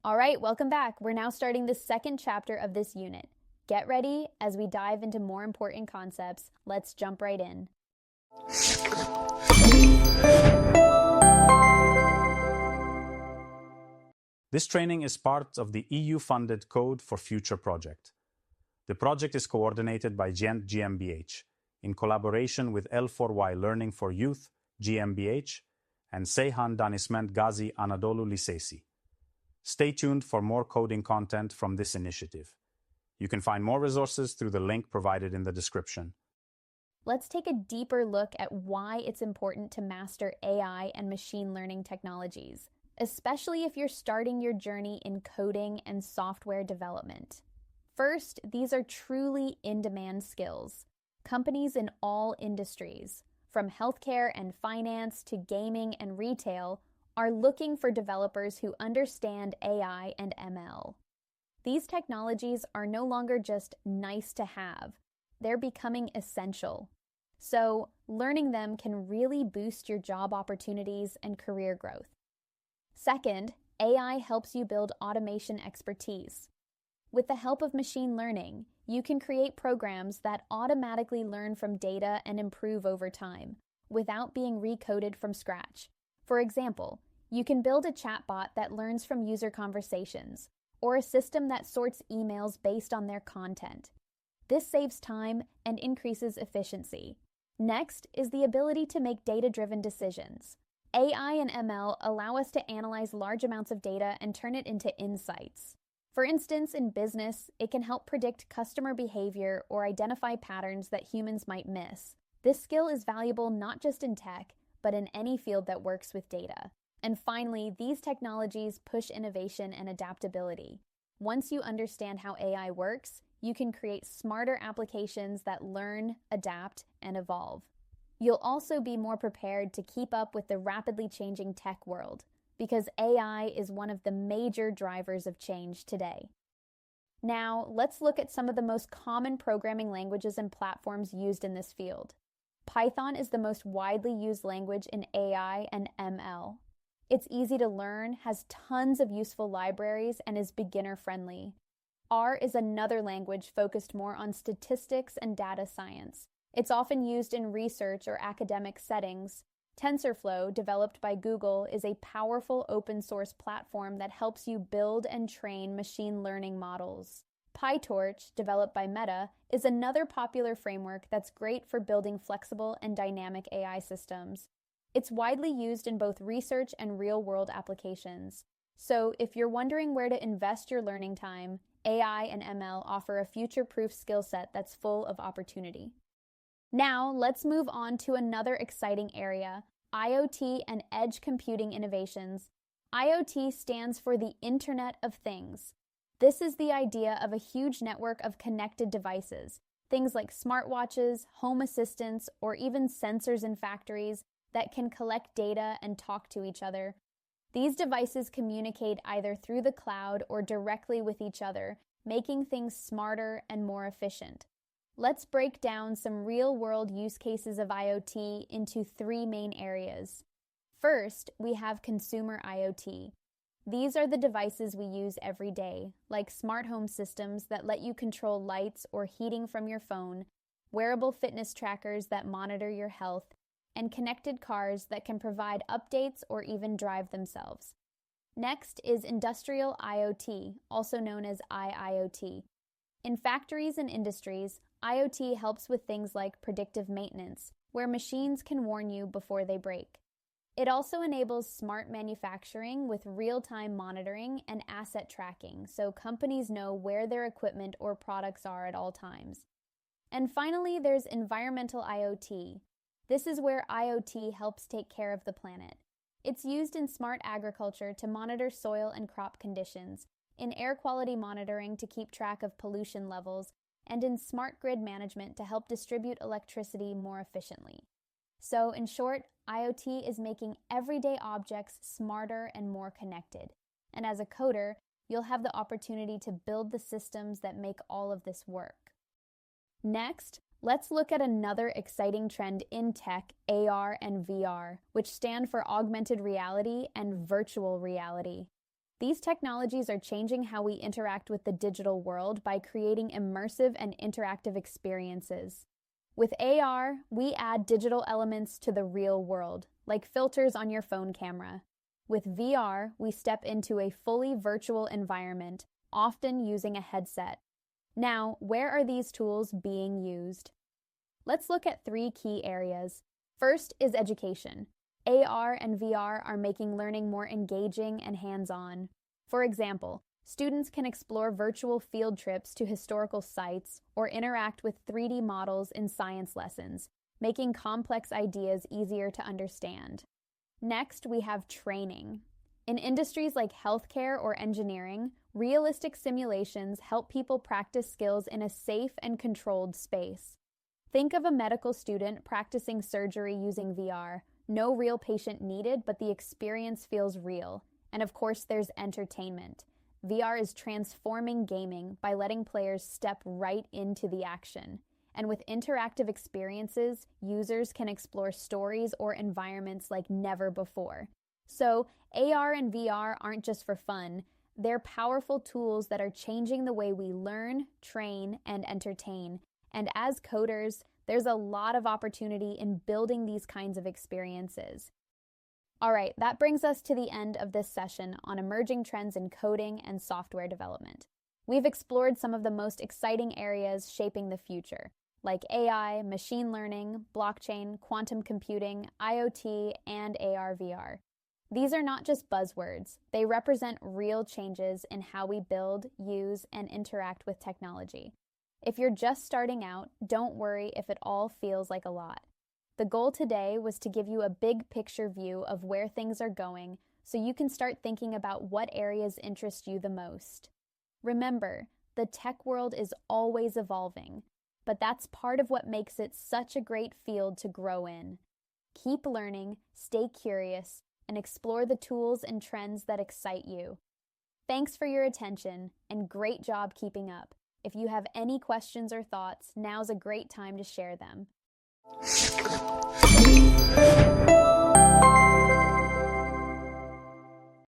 All right, welcome back. We're now starting the second chapter of this unit. Get ready as we dive into more important concepts. Let's jump right in. This training is part of the EU-funded Code4Future project. The project is coordinated by Gent GmbH in collaboration with L4Y Learning for Youth GmbH and Seyhan Danışment Gazi Anadolu Lisesi. Stay tuned for more coding content from this initiative. You can find more resources through the link provided in the description. Let's take a deeper look at why it's important to master AI and machine learning technologies, especially if you're starting your journey in coding and software development. First, these are truly in-demand skills. Companies in all industries, from healthcare and finance to gaming and retail, are looking for developers who understand AI and ML. These technologies are no longer just nice to have, they're becoming essential. So, learning them can really boost your job opportunities and career growth. Second, AI helps you build automation expertise. With the help of machine learning, you can create programs that automatically learn from data and improve over time, without being recoded from scratch. For example, you can build a chatbot that learns from user conversations, or a system that sorts emails based on their content. This saves time and increases efficiency. Next is the ability to make data-driven decisions. AI and ML allow us to analyze large amounts of data and turn it into insights. For instance, in business, it can help predict customer behavior or identify patterns that humans might miss. This skill is valuable not just in tech, but in any field that works with data. And finally, these technologies push innovation and adaptability. Once you understand how AI works, you can create smarter applications that learn, adapt, and evolve. You'll also be more prepared to keep up with the rapidly changing tech world, because AI is one of the major drivers of change today. Now, let's look at some of the most common programming languages and platforms used in this field. Python is the most widely used language in AI and ML. It's easy to learn, has tons of useful libraries, and is beginner-friendly. R is another language focused more on statistics and data science. It's often used in research or academic settings. TensorFlow, developed by Google, is a powerful open-source platform that helps you build and train machine learning models. PyTorch, developed by Meta, is another popular framework that's great for building flexible and dynamic AI systems. It's widely used in both research and real-world applications. So, if you're wondering where to invest your learning time, AI and ML offer a future-proof skill set that's full of opportunity. Now, let's move on to another exciting area, IoT and edge computing innovations. IoT stands for the Internet of Things. This is the idea of a huge network of connected devices, things like smartwatches, home assistants, or even sensors in factories that can collect data and talk to each other. These devices communicate either through the cloud or directly with each other, making things smarter and more efficient. Let's break down some real-world use cases of IoT into three main areas. First, we have consumer IoT. These are the devices we use every day, like smart home systems that let you control lights or heating from your phone, wearable fitness trackers that monitor your health, and connected cars that can provide updates or even drive themselves. Next is industrial IoT, also known as IIoT. In factories and industries, IoT helps with things like predictive maintenance, where machines can warn you before they break. It also enables smart manufacturing with real-time monitoring and asset tracking, so companies know where their equipment or products are at all times. And finally, there's environmental IoT. This is where IoT helps take care of the planet. It's used in smart agriculture to monitor soil and crop conditions, in air quality monitoring to keep track of pollution levels, and in smart grid management to help distribute electricity more efficiently. So, in short, IoT is making everyday objects smarter and more connected. And as a coder, you'll have the opportunity to build the systems that make all of this work. Next, let's look at another exciting trend in tech, AR and VR, which stand for augmented reality and virtual reality. These technologies are changing how we interact with the digital world by creating immersive and interactive experiences. With AR, we add digital elements to the real world, like filters on your phone camera. With VR, we step into a fully virtual environment, often using a headset. Now, where are these tools being used? Let's look at 3 key areas. First is education. AR and VR are making learning more engaging and hands-on. For example, students can explore virtual field trips to historical sites or interact with 3D models in science lessons, making complex ideas easier to understand. Next, we have training. In industries like healthcare or engineering, realistic simulations help people practice skills in a safe and controlled space. Think of a medical student practicing surgery using VR. No real patient needed, but the experience feels real. And of course, there's entertainment. VR is transforming gaming by letting players step right into the action. And with interactive experiences, users can explore stories or environments like never before. So, AR and VR aren't just for fun. They're powerful tools that are changing the way we learn, train, and entertain. And as coders, there's a lot of opportunity in building these kinds of experiences. All right, that brings us to the end of this session on emerging trends in coding and software development. We've explored some of the most exciting areas shaping the future, like AI, machine learning, blockchain, quantum computing, IoT, and AR/VR. These are not just buzzwords. They represent real changes in how we build, use, and interact with technology. If you're just starting out, don't worry if it all feels like a lot. The goal today was to give you a big picture view of where things are going so you can start thinking about what areas interest you the most. Remember, the tech world is always evolving, but that's part of what makes it such a great field to grow in. Keep learning, stay curious, and explore the tools and trends that excite you. Thanks for your attention, and great job keeping up. If you have any questions or thoughts, now's a great time to share them.